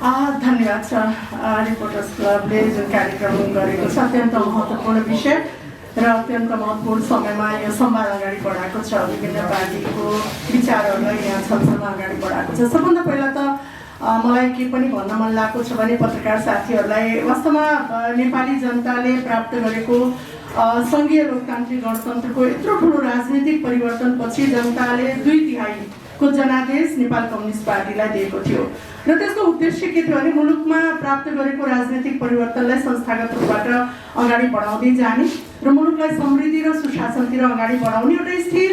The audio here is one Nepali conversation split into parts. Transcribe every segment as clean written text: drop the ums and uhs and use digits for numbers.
धन्यवाद छ। रिपोर्टर्स क्लबले जुन कार्यक्रम गरेको छ अत्यन्त महत्त्वपूर्ण विषय र अत्यन्त महत्त्वपूर्ण समयमा यो संवाद अगाडि बढाएको छ। विभिन्न पार्टीको विचारहरूलाई यहाँ छलफलमा अगाडि बढाएको छ। सबभन्दा पहिला त मलाई के पनि भन्न मन लागेको छ भने पत्रकार साथीहरूलाई वास्तवमा नेपाली जनताले प्राप्त गरेको सङ्घीय लोकतान्त्रिक गणतन्त्रको यत्रो ठुलो राजनीतिक परिवर्तनपछि जनताले 2/3 जनादेश नेपाल कम्युनिस्ट पार्टीलाई दिएको थियो र त्यसको उद्देश्य के थियो भने मुलुकमा प्राप्त गरेको राजनीतिक परिवर्तनलाई संस्थागत रूपबाट अगाडि बढाउँदै जाने र मुलुकलाई समृद्धि र सुशासनतिर अगाडि बढाउने एउटा स्थिर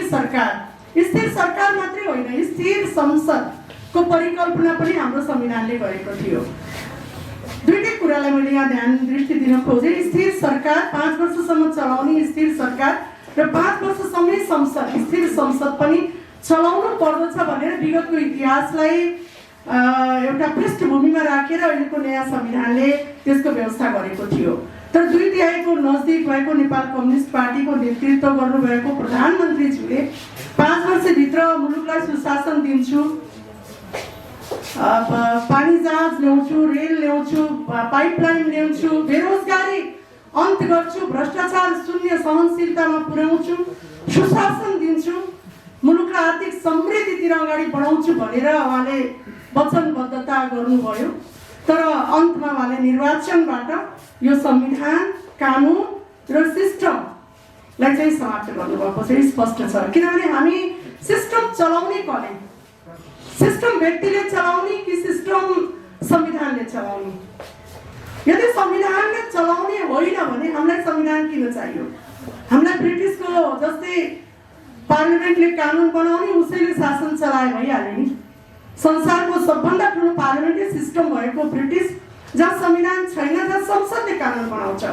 सरकार मात्रै होइन, स्थिर संसदको परिकल्पना पनि हाम्रो संविधानले गरेको थियो। दुईटै कुरालाई मैले यहाँ ध्यान दृष्टि दिन खोजेँ। स्थिर सरकार 5 वर्षसम्म चलाउने स्थिर सरकार र 5 वर्षसम्मै संसद, स्थिर संसद पनि चलाउनु पर्दछ भनेर विगतको इतिहासलाई एउटा पृष्ठभूमिमा राखेर अहिलेको नयाँ संविधानले त्यसको व्यवस्था गरेको थियो। तर 2/3 नजिक भएको नेपाल कम्युनिस्ट पार्टीको नेतृत्व गर्नुभएको प्रधानमन्त्रीज्यूले 5 वर्षभित्र मुलुकलाई सुशासन दिन्छु, पानी जहाज ल्याउँछु, रेल ल्याउँछु, पाइपलाइन ल्याउँछु, बेरोजगारी अन्त गर्छु, भ्रष्टाचार शून्य सहनशीलतामा पुर्याउँछु, सुशासन दिन्छु, मुलुकलाई आर्थिक समृद्धितिर अगाडि बढाउँछु भनेर उहाँले वचनबद्धता गर्नुभयो। तर अन्तमा उहाँले निर्वाचनबाट यो संविधान, कानुन र सिस्टमलाई चाहिँ समाप्त गर्नुभएको चाहिँ स्पष्ट छ। किनभने हामी सिस्टम चलाउने कसले? सिस्टम व्यक्तिले चलाउने कि सिस्टम संविधानले चलाउने? यदि संविधानले चलाउने होइन भने हामीलाई संविधान किन चाहियो? हामीलाई ब्रिटिसको जस्तै पार्लियामेन्टले कानुन बनाउने, उसैले शासन चलाए भइहाल्यो नि। संसारको सबभन्दा ठुलो पार्लियामेन्ट्री सिस्टम भएको ब्रिटिस, जहाँ संविधान छैन, जहाँ संसदले कानुन बनाउँछ,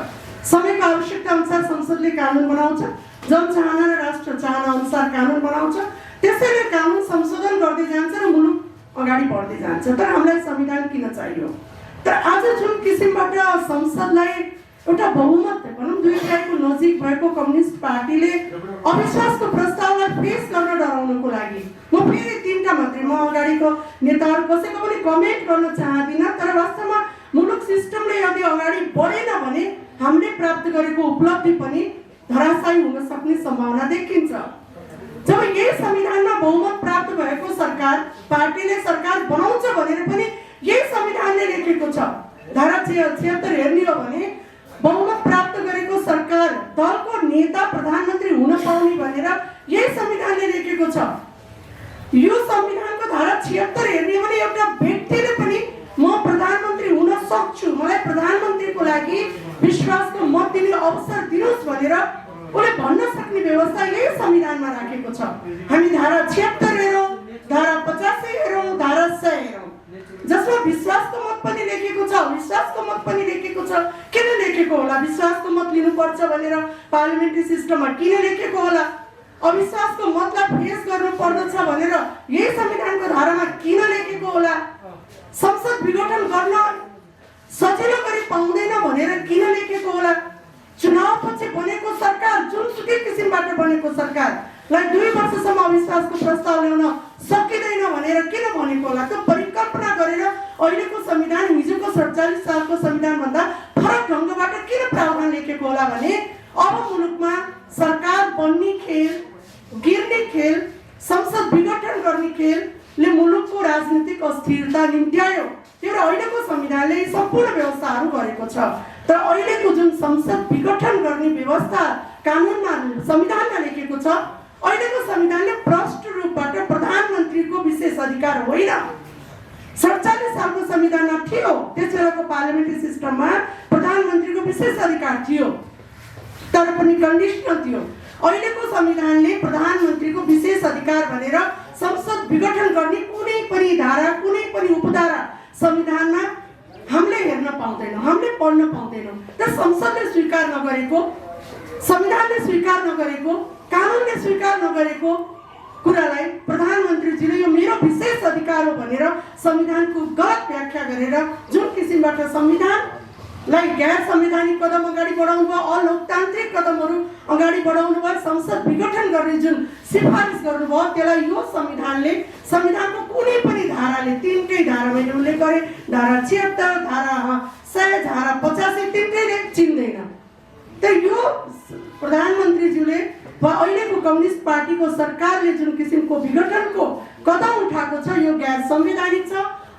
समयको आवश्यकता अनुसार संसदले कानुन बनाउँछ, जनचाहना र राष्ट्र चाहना अनुसार कानुन बनाउँछ, त्यसैले कानुन संशोधन गर्दै जान्छ र मुलुक अगाडि बढ्दै जान्छ। तर हामीलाई संविधान किन चाहियो? तर आज जुन किसिमबाट संसदलाई एउटा बहुमत भनौँ 2/3 नजिक भएको कम्युनिस्ट पार्टीले अविश्वासको प्रस्तावलाई पेश गर्न डराउनको लागि, म फेरि 3टा मात्रै, म अगाडिको नेताहरू कसैको पनि कमेन्ट गर्न चाहदिनँ, तर वास्तवमा मुलुक सिस्टमले यदि अगाडि बढेन भने हामीले प्राप्त गरेको उपलब्धि पनि धराशायी हुन सक्ने सम्भावना देखिन्छ। जब यही संविधानमा बहुमत प्राप्त भएको सरकार, पार्टीले सरकार बनाउँछ भनेर पनि यही संविधानले लेखेको छ। धारा 76 हेर्ने हो भने बहुमत प्राप्त गरेको सरकार दलको नेता प्रधानमन्त्री हुन पाउने भनेर यही संविधानले लेखेको छ। यो संविधानको धारा 76 हेर्ने हो भने एउटा व्यक्तिले पनि म प्रधानमन्त्री हुन सक्छु, मलाई प्रधानमन्त्रीको लागि विश्वासको मत दिने अवसर दिनुहोस् भनेर उसले भन्न सक्ने व्यवस्था यही संविधानमा राखेको छ। हामी धारा 76 हेरौँ, धारा 85 हेरौँ, धारा 100 हेरौँ, जसमा विश्वासको मत पनि लेखेको छ, अविश्वासको मत पनि लेखेको छ। किन लेखेको होला? विश्वासको मत लिनुपर्छ भनेर पार्लियामेन्ट्री सिस्टममा किन लेखेको होला? अविश्वासको मतलाई फेस गर्नु पर्दछ भनेर यही संविधानको धारामा किन लेखेको होला? संसद विघटन गर्न सजिलो गरी पाउँदैन भनेर किन लेखेको होला? चुनावपछि बनेको सरकार, जुनसुकै किसिमबाट बनेको सरकारलाई 2 वर्षसम्म अविश्वासको प्रस्ताव ल्याउन सकिँदैन भनेर किन भनेको होला? त्यो परिकल्पना गरेर अहिलेको संविधान हिजोको 47 सालको संविधानभन्दा फरक ढङ्गबाट किन प्रावधान लेखेको होला भने अब मुलुकमा सरकार बन्ने खेल, गिर्ने खेल, संसद विघटन गर्ने खेलले मुलुकको राजनीतिक अस्थिरता निम्त्यायो। त्यो अहिलेको संविधानले सम्पूर्ण व्यवस्थाहरू गरेको छ। तर अहिलेको जुन संसद विघटन गर्ने व्यवस्था कानुनमा, संविधानमा लेखेको छ, अहिलेको संविधानले प्रष्ट रूपबाट प्रधानमन्त्रीको विशेष अधिकार होइन। 47 सालको संविधानमा थियो, त्यसबेलाको पार्लियामेन्ट्री सिस्टममा प्रधानमन्त्रीको विशेष अधिकार थियो, तर पनि कन्डिसनल थियो। अहिलेको संविधानले प्रधानमन्त्रीको विशेष अधिकार भनेर संसद विघटन गर्ने कुनै पनि धारा, कुनै पनि उपधारा संविधानमा हामीले हेर्न पाउँदैनौँ, हामीले पढ्न पाउँदैनौँ। तर संसदले स्वीकार नगरेको, संविधानले स्वीकार नगरेको, कानुनले स्वीकार नगरेको कुरालाई प्रधानमन्त्रीजीले यो मेरो विशेष अधिकार हो भनेर संविधानको गलत व्याख्या गरेर जुन किसिमबाट संविधानलाई गैर संवैधानिक कदम अगाडि बढाउनु भयो, अलोकतान्त्रिक कदमहरू अगाडि बढाउनु भयो, संसद विघटन गर्ने जुन सिफारिस गर्नुभयो, त्यसलाई यो संविधानले संविधानको कुनै पनि धाराले, तिनकै धारा मैले उल्लेख गरेँ, धारा 76, धारा 100, धारा 85 तिनटैले चिन्दैन। त यो प्रधानमन्त्रीज्यूले वा अहिलेको कम्युनिस्ट पार्टीको सरकारले जुन किसिमको विघटनको कदम उठाएको छ यो गैर संवैधानिक छ,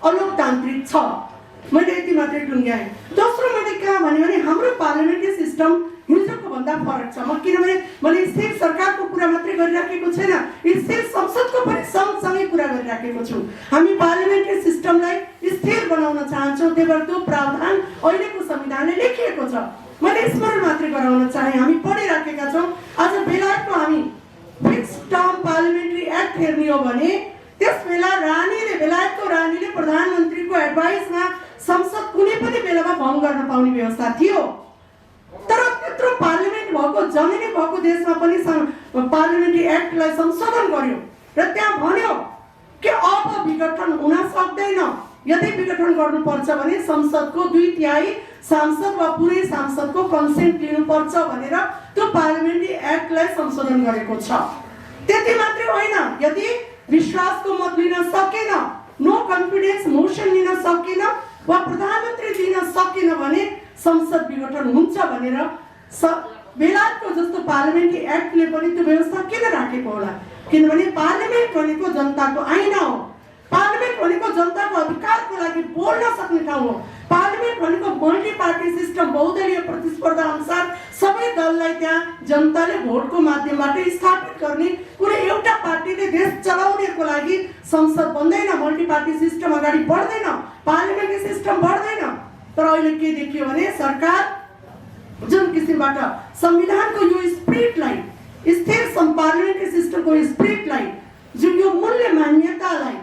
अलोकतान्त्रिक छ। मैले यति मात्रै टुङ्ग्याएँ। दोस्रो मैले के भने हाम्रो पार्लियामेन्ट्री सिस्टम हिजोको भन्दा फरक छ। किनभने मैले स्थिर सरकारको कुरा मात्रै गरिराखेको छैन, स्थिर संसदको पनि सँगसँगै कुरा गरिराखेको छु। हामी पार्लियामेन्ट्री सिस्टमलाई स्थिर बनाउन चाहन्छौँ, त्यही भएर त्यो प्रावधान अहिलेको संविधानले लेखिएको छ। मैले स्मरण मात्रै गराउन चाहे, हामी पढिराखेका छौँ। आज बेलायतको हामी फिक्स टर्म पार्लियामेन्ट्री एक्ट हेर्ने हो भने त्यस बेला बेलायतको रानीले प्रधानमन्त्रीको एडभाइसमा संसद कुनै पनि बेलामा भङ्ग गर्न पाउने व्यवस्था थियो। तर त्यत्रो पार्लियामेन्ट भएको, जमिनी भएको देशमा पनि पार्लियामेन्ट्री एक्टलाई संशोधन गर्यो र त्यहाँ भन्यो कि अब विघटन हुन सक्दैन। यदि विघटन गर्नुपर्छ भने संसदको 2/3 सांसद वा पुरै सांसदको कन्सेन्ट लिनुपर्छ भनेर त्यो पार्लियामेन्ट्री एक्टलाई संशोधन गरेको छ। त्यति मात्रै होइन, यदि विश्वासको मत लिन सकेन, नो कन्फिडेन्स मोसन लिन सकेन वा प्रधानमन्त्री दिन सकेन भने संसद विघटन हुन्छ भनेर बेलायतको जस्तो पार्लियामेन्ट्री एक्टले पनि त्यो व्यवस्था किन राखेको होला? किनभने पार्लियामेन्ट भनेको जनताको आइना हो। पार्लियामेन्ट भनेको जनताको अधिकारको लागि बोल्न सक्ने ठाउँ हो। पार्लियामेन्ट भनेको मल्टी पार्टी सिस्टम, बहुदलीय प्रतिस्पर्धा अनुसार सबै दललाई त्यहाँ जनताले भोटको माध्यमबाट स्थापित गर्ने कुनै एउटा पार्टीले देश चलाउनेको लागि संसद बन्दैन, मल्टी पार्टी सिस्टम अगाडि बढ्दैन, पार्लियामेन्ट्री सिस्टम बढ्दैन। तर अहिले के देखियो भने सरकार जुन किसिमबाट संविधानको यो स्पिरिटलाई, स्थिर पार्लियामेन्ट्री सिस्टमको स्पिरिटलाई, जुन यो मूल्य मान्यतालाई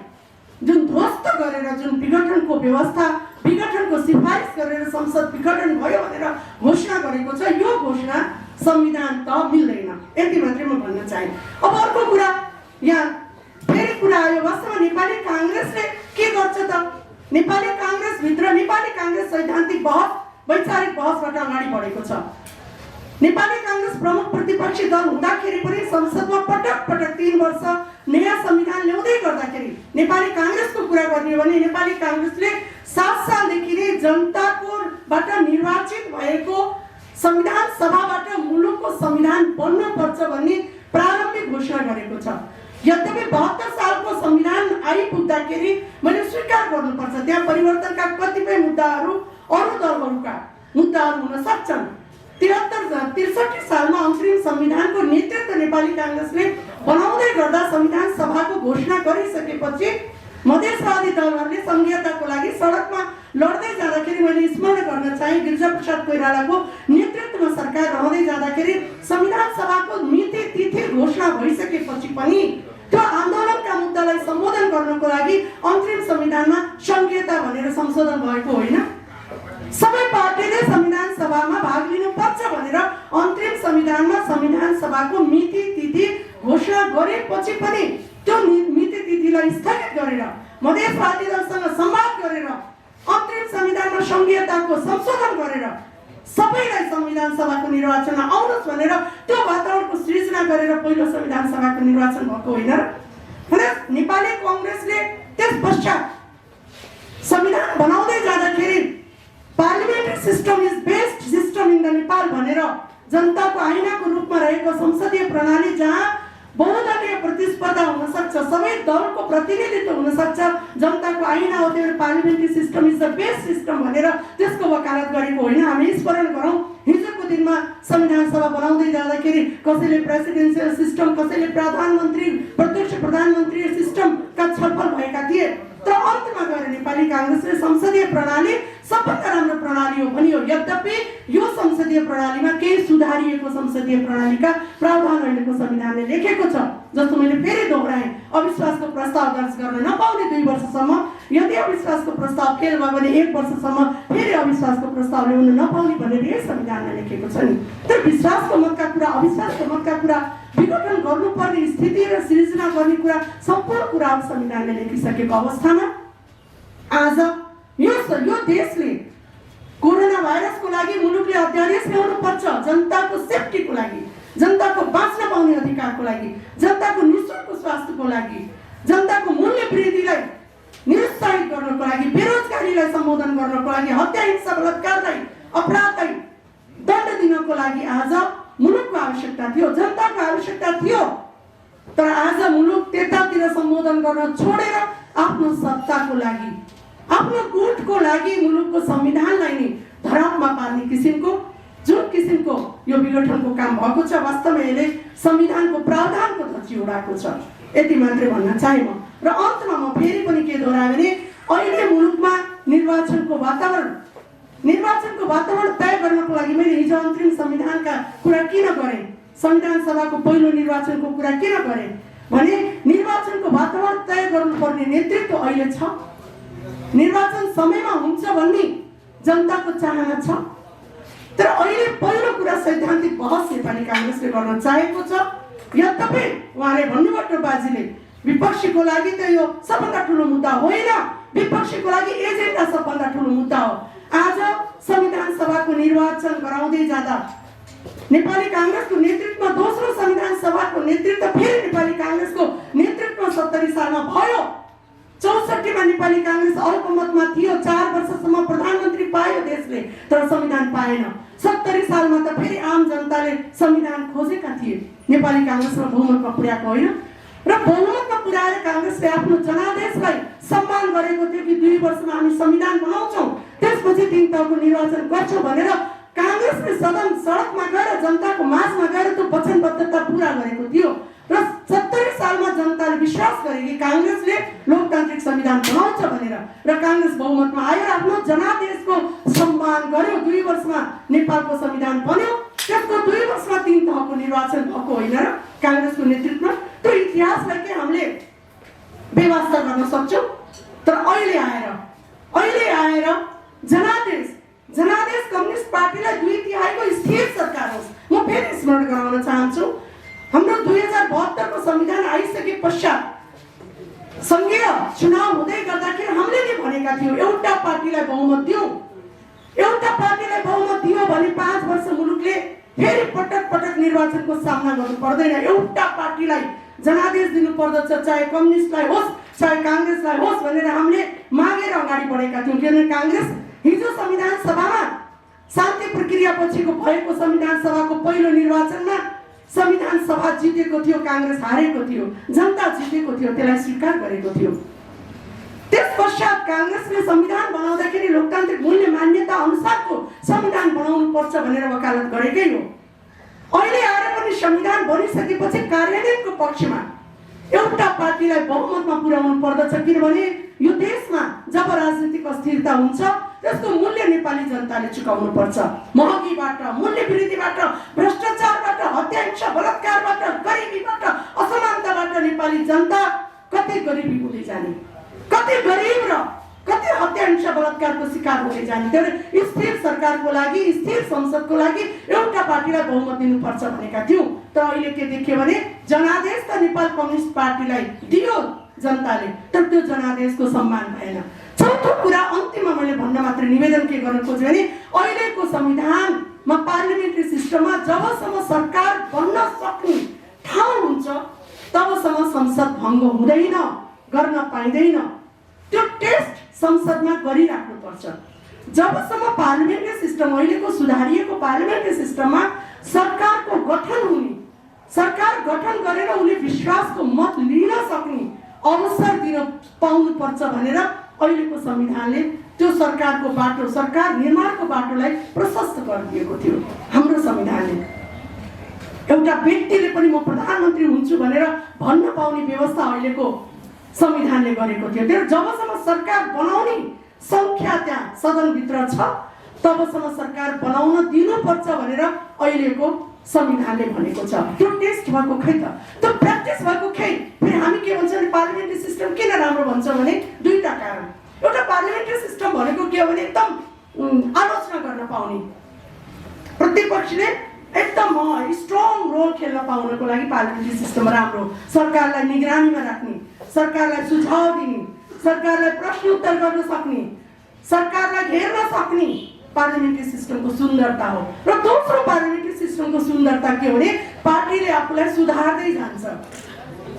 जुन ध्वस्त गरेर जुन विघटनको व्यवस्था, विघटनको सिफारिस गरेर संसद विघटन भयो भनेर घोषणा गरेको छ, यो घोषणा संविधान त मिल्दैन। यति मात्रै म भन्न चाहे। अब अर्को कुरा, यहाँ फेरि कुरा आयो, वास्तवमा नेपाली काङ्ग्रेसले के गर्छ त? नेपाली काङ्ग्रेस भित्र नेपाली काङ्ग्रेस सैद्धान्तिक बहस, वैचारिक बहसबाट अगाडि बढेको छ। नेपाली काङ्ग्रेस प्रमुख प्रतिपक्षी दल हुँदाखेरि पनि संसदमा पटक पटक 3 वर्ष नयाँ संविधान ल्याउँदै गर्दाखेरि नेपाली काङ्ग्रेसको कुरा गर्ने हो भने नेपाली काङ्ग्रेसले 7 सालदेखि नै जनताकोबाट निर्वाचित भएको संविधान सभाबाट मुलुकको संविधान बन्नुपर्छ भन्ने प्रारम्भिक घोषणा गरेको छ। यद्यपि 72 सालको संविधान आइपुग्दाखेरि मैले स्वीकार गर्नुपर्छ त्यहाँ परिवर्तनका कतिपय मुद्दाहरू अरू दलहरूका मुद्दाहरू हुन सक्छन्। 63 सालमा अन्तरिम संविधानको नेतृत्व नेपाली काङ्ग्रेसले बनाउँदै गर्दा संविधान सभाको घोषणा गरिसकेपछि मधेसवादी दलहरूले संघीयताको लागि सडकमा लड्दै जाँदाखेरि मैले स्मरण गर्न चाहे गिरिजाप्रसाद कोइरालाको नेतृत्वमा सरकार रहँदै जाँदाखेरि संविधान सभाको मिति तिथि घोषणा भइसकेपछि पनि त्यो आन्दोलनका मुद्दालाई सम्बोधन गर्नको लागि अन्तरिम संविधानमा संघीयता भनेर संशोधन भएको होइन। सबै पार्टीले संविधान सभामा भाग लिनुपर्छ भनेर अन्तरिम संविधानमा संविधान सभाको मिति तिथि घोषणा गरेपछि पनि त्यो मिति तिथिलाई स्थगित गरेर मधेसवादी दलसँग संवाद गरेर अन्तरिम संविधानमा संघीयताको संशोधन गरेर सबैलाई संविधान सभाको निर्वाचनमा आउनुहोस् भनेर त्यो वातावरणको सृजना गरेर पहिलो संविधान सभाको निर्वाचन भएको होइन र? नेपाली काङ्ग्रेसले त्यस पश्चात संविधान बनाउँदै जाँदाखेरि parliamentary system is best system in the Nepal भनेर जनताको आइनाको रूपमा रहेको संसदीय प्रणाली जहाँ बहुदलीय प्रतिस्पर्धा हुन सक्छ, सबै दलको प्रतिनिधित्व हुन सक्छ, जनताको आइना हो, त्यो parliamentary system is the best system भनेर त्यसको वकालत गरेको होइन। हामी स्मरण गरौँ हिजोको दिनमा संविधान सभा बनाउँदै जाँदाखेरि कसैले प्रेसिडेन्सियल सिस्टम, कसैले प्रधानमन्त्री प्रत्यक्ष प्रधानमन्त्री सिस्टमका छलफल भएका थिए। तर अन्तमा गएर नेपाली काङ्ग्रेसले संसदीय प्रणाली सबभन्दा राम्रो प्रणाली हो भनियो। यद्यपि यो संसदीय प्रणालीमा केही सुधारिएको संसदीय प्रणालीका प्रावधान अहिलेको संविधानले लेखेको छ। जस्तो मैले फेरि दोहोऱ्याएँ, अविश्वासको प्रस्ताव दर्ज गर्न नपाउने 2 वर्षसम्म, यदि अविश्वासको प्रस्ताव फेल भयो भने 1 वर्षसम्म फेरि अविश्वासको प्रस्ताव ल्याउन नपाउने भनेर यही संविधानले लेखेको छ नि। तर विश्वासको मतका कुरा, अविश्वासको मतका कुरा, विघटन गर्नुपर्ने स्थिति र सृजना गर्ने कुरा, सम्पूर्ण कुराहरू संविधानले लेखिसकेको अवस्थामा आज यो देशले कोरोना भाइरसको लागि मुलुकले अध्यादेश ल्याउनु पर्छ, जनताको सेफ्टीको लागि, जनताको बाँच्न पाउने अधिकारको लागि, जनताको निःशुल्क स्वास्थ्यको लागि, जनताको मूल्य वृद्धिलाई निरुत्साहित गर्नको लागि, बेरोजगारीलाई सम्बोधन गर्नको लागि, हत्या हिंसा बलात्कारलाई अपराधलाई दण्ड दिनको लागि आज मुलुकको आवश्यकता थियो, जनताको आवश्यकता थियो। तर आज मुलुक त्यतातिर सम्बोधन गर्न छोडेर आफ्नो सत्ताको लागि, आफ्नो गुटको लागि मुलुकको संविधानलाई नै धरापमा पार्ने किसिमको जुन किसिमको यो विघटनको काम भएको छ, वास्तवमा यसले संविधानको प्रावधानको धज्जी उडाएको छ। यति मात्रै भन्न चाहे म। र अन्तमा म फेरि पनि के दोहोऱ्याएँ भने अहिले मुलुकमा निर्वाचनको वातावरण तय गर्नको लागि मैले हिजो अन्तरिम संविधानका कुरा किन गरेँ, संविधान सभाको पहिलो निर्वाचनको कुरा किन गरेँ भने निर्वाचनको वातावरण तय गर्नुपर्ने नेतृत्व अहिले छ। निर्वाचन समयमा हुन्छ भन्ने जनताको चाहना छ। तर अहिले पहिलो कुरा सैद्धान्तिक बहस नेपाली कांग्रेसले गर्न चाहेको छ। यद्यपि उहाँले भन्नुभयो बाजीले विपक्षीको लागि त यो सबभन्दा ठुलो मुद्दा होइन, विपक्षीको लागि एजेन्डा सबभन्दा ठुलो मुद्दा हो। आज संविधान सभाको निर्वाचन गराउँदै जाँदा नेपाली कांग्रेसको नेतृत्वमा दोस्रो संविधान सभाको नेतृत्व फेरि नेपाली कांग्रेसको नेतृत्वमा 70 सालमा भयो। 64 मा नेपाली कांग्रेस अल्पमतमा थियो, 4 वर्षसम्म प्रधानमन्त्री पायो देशले, तर संविधान पाएन। 70 सालमा त फेरि आम जनताले संविधान खोजेका थिए, नेपाली कांग्रेसमा बहुमतमा पुर्याएको होइन। र बहुमतमा पुर्याएर कांग्रेसले आफ्नो जनादेशलाई सम्मान गरेको थियो कि 2 वर्षमा हामी संविधान बनाउँछौँ, त्यसपछि 3 तहको निर्वाचन गर्छौँ भनेर कांग्रेसले सडकमा गएर जनताको माझमा गएर त्यो वचनबद्धता पूरा गरेको थियो। र 70 सालमा जनताले विश्वास गरे कि कांग्रेसले लोकतान्त्रिक संविधान बनाउँछ भनेर, र कांग्रेस बहुमतमा आयो र आफ्नो जनादेशको सम्मान गर्यो। 2 वर्षमा नेपालको संविधान बन्यो, त्यसको 2 वर्षमा 3 तहको निर्वाचन भएको होइन र कांग्रेसको नेतृत्वमा। त्यो इतिहासलाई के हामीले बेवास्ता गर्न सक्छौँ। तर अहिले आएर जनादेश कम्युनिस्ट पार्टीलाई 2/3 स्थिर सरकार होस्। म फेरि स्मरण गराउन चाहन्छु, हाम्रो 2072 को संविधान आइसके पश्चात संघीय चुनाव हुँदै गर्दाखेरि हामीले के भनेका थियौँ, एउटा पार्टीलाई बहुमत दियौँ। एउटा पार्टीलाई बहुमत दियो भने 5 वर्ष मुलुकले फेरि पटक निर्वाचनको सामना गर्नु पर्दैन। एउटा पार्टीलाई जनादेश दिनु पर्दछ, चाहे कम्युनिस्टलाई होस् चाहे कांग्रेसलाई होस् भनेर हामीले मागेर अगाडि बढेका थियौँ। किनभने कांग्रेस हिजो संविधान सभामा शान्ति प्रक्रिया पछिको भएको संविधान सभाको पहिलो निर्वाचनमा संविधान सभा जितेको थियो, कांग्रेस हारेको थियो, जनता जितेको थियो, त्यसलाई स्वीकार गरेको थियो। त्यसपश्चात कांग्रेसले संविधान बनाउँदाखेरि लोकतान्त्रिक मूल्य मान्यता अनुसारको संविधान बनाउनु पर्छ भनेर वकालत गरेकै हो। अहिले आएर पनि संविधान बनिसकेपछि कार्यान्वयनको पक्षमा एउटा पार्टीलाई बहुमतमा पुर्याउनु पर्दछ। किनभने यो देशमा जब राजनीतिक अस्थिरता हुन्छ त्यसको मूल्य नेपाली जनताले चुकाउनु पर्छ। महँगीबाट, मूल्य वृद्धिबाट, भ्रष्टाचारबाट, हत्या हिंसा बलात्कारबाट, गरिबीबाट, असमानताबाट नेपाली जनता कतै गरिबी हुँदै जाने, कतै गरिब र कतै हत्या हिंसा बलात्कारको शिकार हुँदै जाने। तर स्थिर सरकारको लागि, स्थिर संसदको लागि एउटा पार्टीलाई बहुमत दिनुपर्छ भनेका थियौँ। तर अहिले के देखियो भने जनादेश त नेपाल कम्युनिस्ट पार्टीलाई दियो जनताले, तर त्यो जनादेशको सम्मान भएन। चौथो कुरा अन्तिममा मैले भन्न मात्र निवेदन के गर्न खोजेँ भने अहिलेको संविधानमा पार्लियामेन्ट्री सिस्टममा जबसम्म सरकार बन्न सक्ने ठाउँ हुन्छ तबसम्म संसद भङ्ग हुँदैन, गर्न पाइँदैन। त्यो टेस्ट संसदमा गरिराख्नुपर्छ। जबसम्म पार्लियामेन्ट्री सिस्टम अहिलेको सुधारिएको पार्लियामेन्ट्री सिस्टममा सरकारको गठन हुने, सरकार गठन गरेर उनले विश्वासको मत लिन सक्ने अवसर दिन पाउनुपर्छ भनेर अहिलेको संविधानले त्यो सरकारको बाटो, सरकार निर्माणको बाटोलाई प्रशस्त गरिदिएको थियो। हाम्रो संविधानले एउटा व्यक्तिले पनि म प्रधानमन्त्री हुन्छु भनेर भन्न पाउने व्यवस्था अहिलेको संविधानले गरेको थियो। तर जबसम्म सरकार बनाउने संख्या त्यहाँ सदनभित्र छ तबसम्म सरकार बनाउन दिनुपर्छ भनेर अहिलेको संविधानले भनेको छ। त्यो टेस्ट भएको खै त, त्यो प्र्याक्टिस भएको खै। फेरि हामी के भन्छौँ भने पार्लियामेन्ट्री सिस्टम किन राम्रो भन्छौँ भने दुईटा कारण। एउटा पार्लियामेन्ट्री सिस्टम भनेको के हो भने एकदम आलोचना गर्न पाउने, प्रतिपक्षले एकदम स्ट्रङ रोल खेल्न पाउनको लागि पार्लियामेन्ट्री सिस्टम राम्रो, सरकारलाई निगरानीमा राख्ने, सरकारलाई सुझाव दिने, सरकारलाई प्रश्न उत्तर गर्न सक्ने, सरकारलाई घेर्न सक्ने पार्लियामेन्ट्री सिस्टमको सुन्दरता हो। र दोस्रो पार्लियामेन्ट्री सिस्टमको सुन्दरता के हो भने पार्टीले आफूलाई सुधार्दै जान्छ।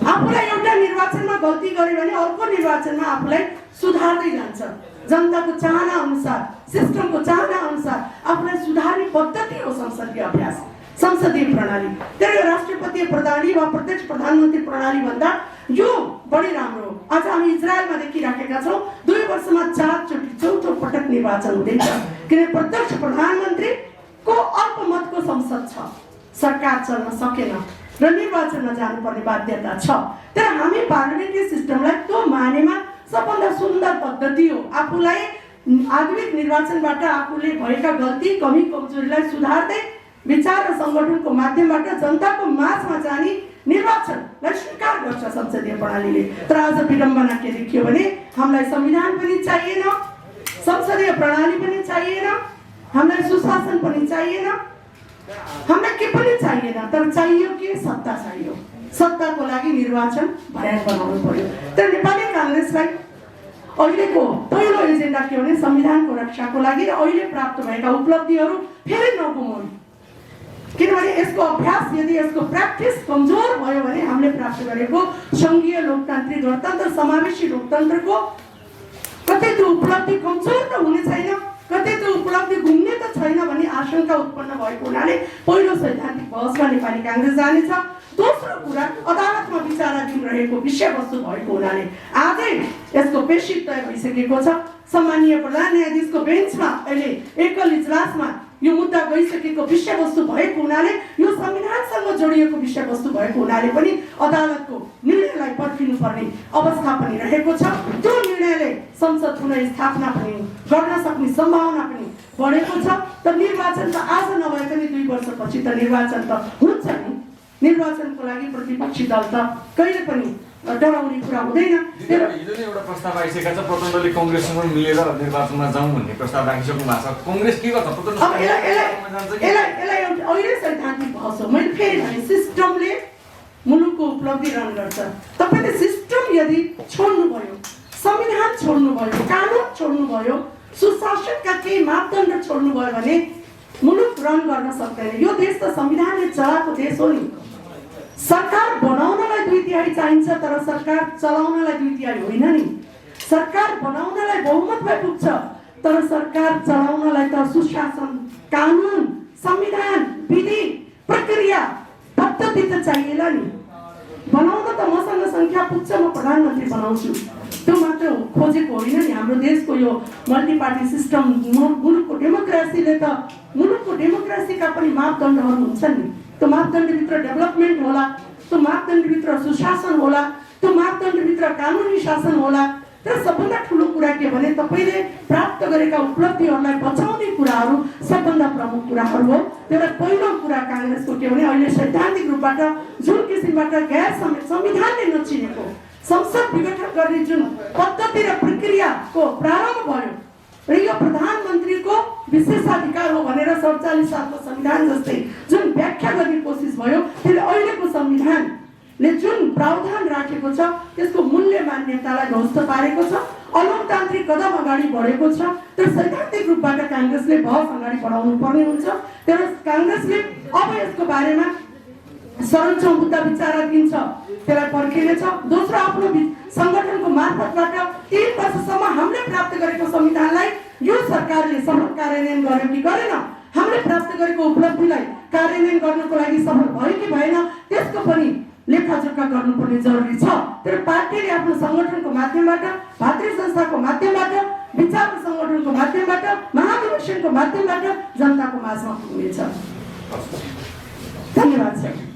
आफूलाई एउटा निर्वाचनमा गल्ती गर्यो भने अर्को निर्वाचनमा आफूलाई सुधार्दै जान्छ। जनताको चाहना अनुसार, सिस्टमको चाहना अनुसार आफूलाई सुधार्ने पद्धति हो संसदीय अभ्यास, संसदीय प्रणाली। त्यसले राष्ट्रपति प्रणाली वा प्रत्यक्ष प्रधानमन्त्री प्रणाली भन्दा यो बढी राम्रो हो। आज हामी इजरायलमा देखिराखेका छौँ 2 वर्षमा 4 चोटि 4थो पटक निर्वाचन हुँदैछ, किनभने प्रत्यक्ष प्रधानमन्त्रीको अल्पमतको संसद छ, सरकार चल्न सकेन र निर्वाचनमा जानुपर्ने बाध्यता छ। तर हामी पार्लियामेन्ट्री सिस्टमलाई त्यो मानेमा सबभन्दा सुन्दर पद्धति हो। आफूलाई आधुनिक निर्वाचनबाट आफूले भएका गल्ती कमी कमजोरीलाई सुधार्दै विचार र सङ्गठनको माध्यमबाट जनताको माझमा जाने निर्वाचनलाई स्वीकार गर्छ संसदीय प्रणालीले। तर आज विडम्बना के देखियो भने हामीलाई संविधान पनि चाहिएन, संसदीय प्रणाली पनि चाहिएन, हामीलाई सुशासन पनि चाहिएन, हामीलाई के पनि चाहिएन। तर चाहियो के? सत्ता चाहियो। सत्ताको लागि निर्वाचन भयान बनाउनु पर्यो। तर नेपाली काङ्ग्रेसलाई अहिलेको पहिलो एजेन्डा के भने संविधानको रक्षाको लागि र अहिले प्राप्त भएका उपलब्धिहरू फेरि नगुमाउनु। किनभने यसको अभ्यास, यदि यसको प्र्याक्टिस कमजोर भयो भने हामीले प्राप्त गरेको सङ्घीय लोकतान्त्रिक गणतन्त्र, समावेशी लोकतन्त्रको कतै त्यो उपलब्धि कमजोर त हुने छैन, कतै त्यो उपलब्धि घुम्ने त छैन भन्ने आशंका उत्पन्न भएको हुनाले पहिलो सैद्धान्तिक बहसमा नेपाली काङ्ग्रेस जानेछ। दोस्रो कुरा, अदालतमा विचाराधीन रहेको विषयवस्तु भएको हुनाले आजै यसको पेशी तय भइसकेको छ। सम्माननीय प्रधान न्यायाधीशको बेन्चमा अहिले एकल इजलासमा यो मुद्दा गइसकेको विषयवस्तु भएको हुनाले, यो संविधानसँग जोडिएको विषयवस्तु भएको हुनाले पनि अदालतको निर्णयलाई पर्खिनुपर्ने अवस्था पनि रहेको छ। त्यो निर्णयले संसद पुनर्स्थापना पनि गर्न सक्ने सम्भावना पनि बढेको छ। तर निर्वाचन त आज नभए पनि 2 वर्षपछि त निर्वाचन त हुन्छ नि। निर्वाचनको लागि प्रतिपक्षी दल त कहिले पनि डराउने कुरा हुँदैन। हिजो नै एउटा प्रस्ताव आइसकेको छ, प्रचण्डले कङ्ग्रेससँग मिलेर निर्वाचनमा जाउँ भन्ने प्रस्ताव राखिसक्नु भएको छ। कङ्ग्रेस के गर्छ? यसलाई अहिले सैद्धान्तिक बहस हो। मैले फेरि भने सिस्टमले मुलुकको उपलब्धि रन गर्छ। तपाईँले सिस्टम यदि छोड्नुभयो, संविधान छोड्नुभयो, कानुन छोड्नुभयो, सुशासनका केही मापदण्ड छोड्नुभयो भने मुलुक रन गर्न सक्दैन। यो देश त संविधानले चलाएको देश हो नि। सरकार बनाउनलाई 2/3 चाहिन्छ, तर सरकार चलाउनलाई 2/3 होइन नि। सरकार बनाउनलाई बहुमत भए पुग्छ, तर सरकार चलाउनलाई त सुशासन, कानुन, संविधान, विधि, प्रक्रिया, पद्धति त चाहिएला नि। बनाउन त मसँग संख्या पुग्छ, म प्रधानमन्त्री बनाउँछु, त्यो मात्र खोजेको होइन नि। हाम्रो देशको यो मल्टिपार्टी सिस्टम, मुलुकको डेमोक्रेसीले त, मुलुकको डेमोक्रेसीका पनि मापदण्डहरू हुन्छन् नि। त्यो मापदण्डभित्र डेभलपमेन्ट होला, त्यो मापदण्डभित्र सुशासन होला, त्यो मापदण्डभित्र कानुनी शासन होला। तर सबभन्दा ठुलो कुरा के भने तपाईँले प्राप्त गरेका उपलब्धिहरूलाई बचाउने कुराहरू सबभन्दा प्रमुख कुराहरू हो। त्यसलाई पहिलो कुरा काङ्ग्रेसको के भने अहिले सैद्धान्तिक रूपबाट जुन किसिमबाट गैर संविधानले नचिनेको संसद विघटन गर्ने जुन पद्धति र प्रक्रियाको प्रारम्भ भयो र यो प्रधानमन्त्रीको विशेषाधिकार हो भनेर 47 सालको संविधान जस्तै जुन व्याख्या गर्ने कोसिस भयो, त्यसले अहिलेको संविधानले जुन प्रावधान राखेको छ त्यसको मूल्य मान्यतालाई ध्वस्त पारेको छ। अलोकतान्त्रिक कदम अगाडि बढेको छ। तर सैद्धान्तिक रूपबाट काङ्ग्रेसले बहस अगाडि बढाउनु पर्ने हुन्छ। तर काङ्ग्रेसले अब यसको बारेमा संरक्षण मुद्दा विचाराधीन छ, त्यसलाई पर्खिनेछ। दोस्रो, आफ्नो सङ्गठनको मार्फतबाट 3 वर्षसम्म हामीले प्राप्त गरेको संविधानलाई यो सरकारले सफल कार्यान्वयन गर्यो कि गरेन, हामीले प्राप्त गरेको उपलब्धिलाई कार्यान्वयन गर्नको लागि सफल भयो कि भएन, त्यसको पनि लेखाजोखा गर्नुपर्ने जरुरी छ। तर पार्टीले आफ्नो सङ्गठनको माध्यमबाट, भातृ संस्थाको माध्यमबाट, विचार सङ्गठनको माध्यमबाट, महाधिवेशनको माध्यमबाट जनताको माझमा पुग्नेछ। धन्यवाद सर।